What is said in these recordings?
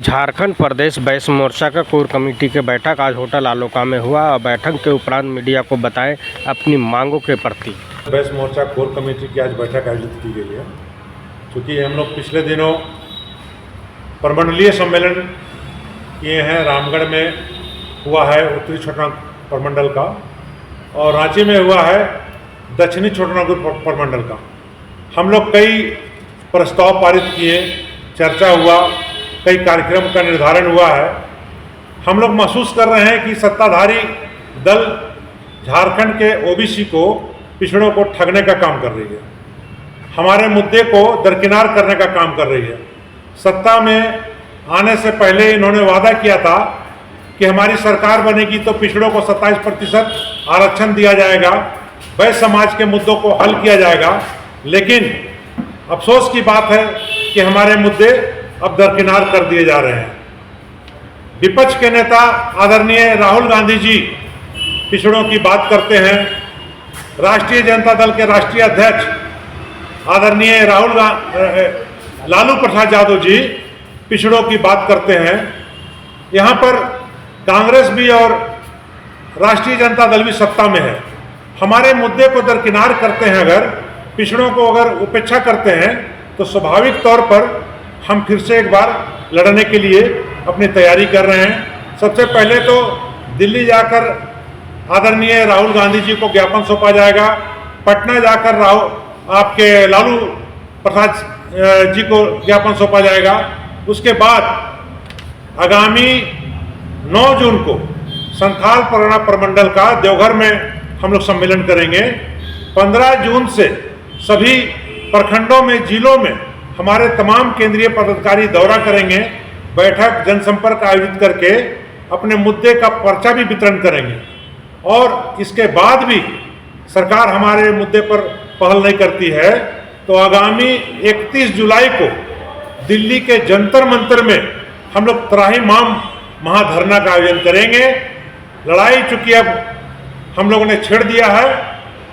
झारखंड प्रदेश वैश्य मोर्चा का core committee की बैठक आज होटल आलोका में हुआ और बैठक के उपरांत मीडिया को बताएं अपनी मांगों के प्रति। वैश्य मोर्चा कोर कमेटी की आज बैठक आयोजित की गई है। क्योंकि हम लोग पिछले दिनों प्रमंडलीय सम्मेलन किए हैं, रामगढ़ में हुआ है उत्तरी छोटानागपुर प्रमंडल का और रांची में हुआ है दक्षिणी छोटानागपुर प्रमंडल का। हम लोग कई प्रस्ताव पारित किए, चर्चा हुआ, कई कार्यक्रम का निर्धारण हुआ है। हम लोग महसूस कर रहे हैं कि सत्ताधारी दल झारखंड के ओबीसी को, पिछड़ों को ठगने का काम कर रही है, हमारे मुद्दे को दरकिनार करने का काम कर रही है। सत्ता में आने से पहले इन्होंने वादा किया था कि हमारी सरकार बनेगी तो पिछड़ों को 27% आरक्षण दिया जाएगा, वैश्य समाज के मुद्दों को हल किया जाएगा। लेकिन अफसोस की बात है कि हमारे मुद्दे अब दरकिनार कर दिए जा रहे हैं। विपक्ष के नेता आदरणीय राहुल गांधी जी पिछड़ों की बात करते हैं। राष्ट्रीय जनता दल के राष्ट्रीय अध्यक्ष आदरणीय लालू प्रसाद यादव जी पिछड़ों की बात करते हैं। यहाँ पर कांग्रेस भी और राष्ट्रीय जनता दल भी सत्ता में है। हमारे मुद्दे को दरकिनार करते हैं, अगर पिछड़ों को अगर उपेक्षा करते हैं तो स्वाभाविक तौर पर हम फिर से एक बार लड़ने के लिए अपनी तैयारी कर रहे हैं। सबसे पहले तो दिल्ली जाकर आदरणीय राहुल गांधी जी को ज्ञापन सौंपा जाएगा, पटना जाकर आपके लालू प्रसाद जी को ज्ञापन सौंपा जाएगा। उसके बाद आगामी 9 जून को संथाल परगना प्रमंडल का देवघर में हम लोग सम्मेलन करेंगे। 15 जून से सभी प्रखंडों में, जिलों में हमारे तमाम केंद्रीय पदाधिकारी दौरा करेंगे, बैठक, जनसंपर्क आयोजित करके अपने मुद्दे का पर्चा भी वितरण करेंगे। और इसके बाद भी सरकार हमारे मुद्दे पर पहल नहीं करती है तो आगामी 31 जुलाई को दिल्ली के जंतर मंतर में हम लोग त्राहिमाम महाधरना का आयोजन करेंगे। लड़ाई चूंकि अब हम लोगों ने छेड़ दिया है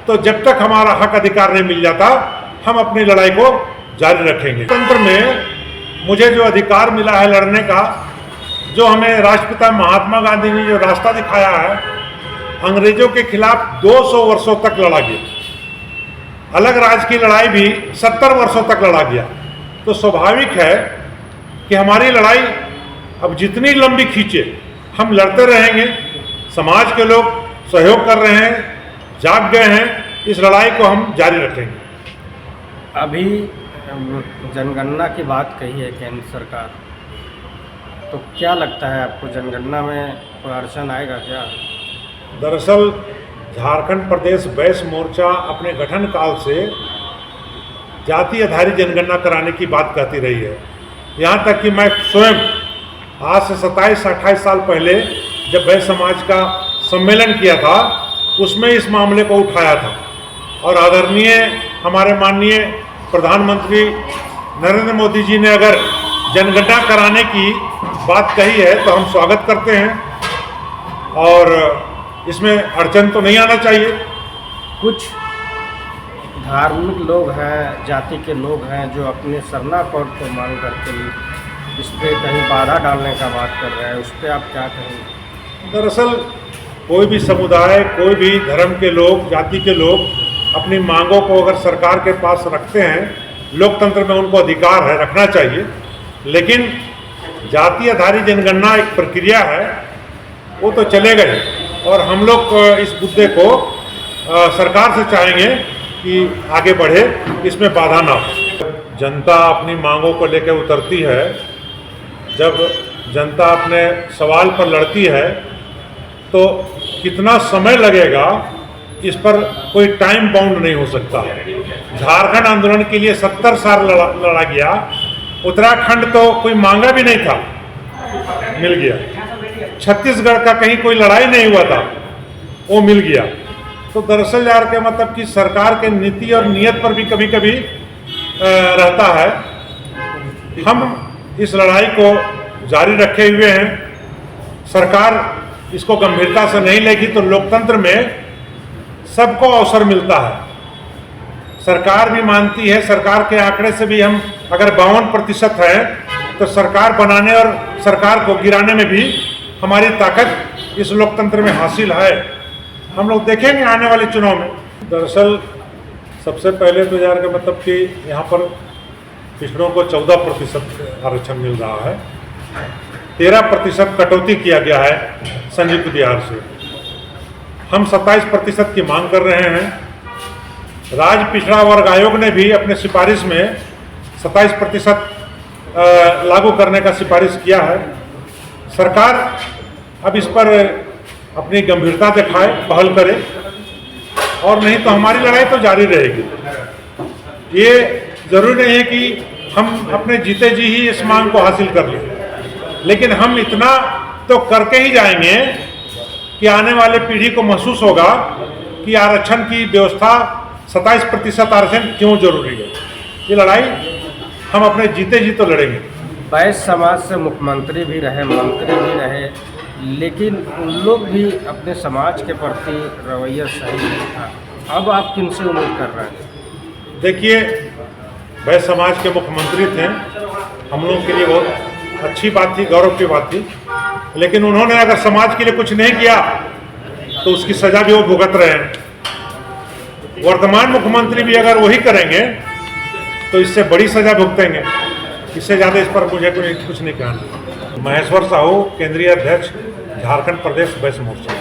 तो जब तक हमारा हक अधिकार नहीं मिल जाता हम अपनी लड़ाई को जारी रखेंगे। तंत्र में मुझे जो अधिकार मिला है लड़ने का, जो हमें राष्ट्रपिता महात्मा गांधी ने जो रास्ता दिखाया है, अंग्रेजों के खिलाफ 200 वर्षों तक लड़ा गया। अलग राज्य की लड़ाई भी 70 वर्षों तक लड़ा गया। तो स्वाभाविक है कि हमारी लड़ाई अब जितनी लंबी खींचे हम लड़ते रहेंगे। समाज के लोग सहयोग कर रहे हैं, जाग गए हैं, इस लड़ाई को हम जारी रखेंगे। अभी जनगणना की बात कही है केंद्र सरकार, तो क्या लगता है आपको जनगणना में कोई अड़चन आएगा क्या? दरअसल झारखंड प्रदेश वैश्य मोर्चा अपने गठन काल से जाति आधारित जनगणना कराने की बात कहती रही है। यहाँ तक कि मैं स्वयं आज से 27-28 साल पहले जब वैश्य समाज का सम्मेलन किया था उसमें इस मामले को उठाया था और आदरणीय हमारे माननीय प्रधानमंत्री नरेंद्र मोदी जी ने अगर जनगणना कराने की बात कही है तो हम स्वागत करते हैं और इसमें अड़चन तो नहीं आना चाहिए। कुछ धार्मिक लोग हैं, जाति के लोग हैं जो अपने सरना कोड को मांग करके इस पर कहीं बाधा डालने का बात कर रहे हैं, उस पर आप क्या कहेंगे? दरअसल कोई भी समुदाय, कोई भी धर्म के लोग, जाति के लोग अपनी मांगों को अगर सरकार के पास रखते हैं, लोकतंत्र में उनको अधिकार है, रखना चाहिए। लेकिन जाति आधारित जनगणना एक प्रक्रिया है, वो तो चलेगा ही और हम लोग इस मुद्दे को सरकार से चाहेंगे कि आगे बढ़े, इसमें बाधा ना हो। जनता अपनी मांगों को लेकर उतरती है, जब जनता अपने सवाल पर लड़ती है तो कितना समय लगेगा इस पर कोई टाइम बाउंड नहीं हो सकता। झारखंड आंदोलन के लिए 70 साल लड़ा गया, उत्तराखंड तो कोई मांगा भी नहीं था, मिल गया। छत्तीसगढ़ का कहीं कोई लड़ाई नहीं हुआ था, वो मिल गया। तो दरअसल यार के मतलब कि सरकार के नीति और नियत पर भी कभी कभी रहता है। हम इस लड़ाई को जारी रखे हुए हैं। सरकार इसको गंभीरता से नहीं लेगी तो लोकतंत्र में सबको अवसर मिलता है। सरकार भी मानती है, सरकार के आंकड़े से भी हम अगर 52% है तो सरकार बनाने और सरकार को गिराने में भी हमारी ताकत इस लोकतंत्र में हासिल है। हम लोग देखेंगे आने वाले चुनाव में। दरअसल सबसे पहले तो यार का मतलब कि यहाँ पर पिछड़ों को 14% आरक्षण मिल रहा है, 13% कटौती किया गया है संयुक्त बिहार से। हम 27% की मांग कर रहे हैं। राज्य पिछड़ा वर्ग आयोग ने भी अपने सिफारिश में 27% लागू करने का सिफारिश किया है। सरकार अब इस पर अपनी गंभीरता दिखाए, पहल करे, और नहीं तो हमारी लड़ाई तो जारी रहेगी। ये जरूरी नहीं है कि हम अपने जीते जी ही इस मांग को हासिल कर लें, लेकिन हम इतना तो करके ही जाएंगे कि आने वाले पीढ़ी को महसूस होगा कि आरक्षण की व्यवस्था 27% आरक्षण क्यों जरूरी है। ये लड़ाई हम अपने जीते जी तो लड़ेंगे। वैश्य समाज से मुख्यमंत्री भी रहे, मंत्री भी रहे, लेकिन उन लोग भी अपने समाज के प्रति रवैया सही नहीं था। अब आप किनसे उम्मीद कर रहे हैं? देखिए, वैश्य समाज के मुख्यमंत्री थे, हम लोगों के लिए बहुत अच्छी बात थी, गौरव की बात थी, लेकिन उन्होंने अगर समाज के लिए कुछ नहीं किया तो उसकी सजा भी वो भुगत रहे हैं। वर्तमान मुख्यमंत्री भी अगर वही करेंगे तो इससे बड़ी सजा भुगतेंगे। इससे ज़्यादा इस पर मुझे कुछ नहीं कहना। महेश्वर साहू, केंद्रीय अध्यक्ष, झारखंड प्रदेश वैश्य मोर्चा।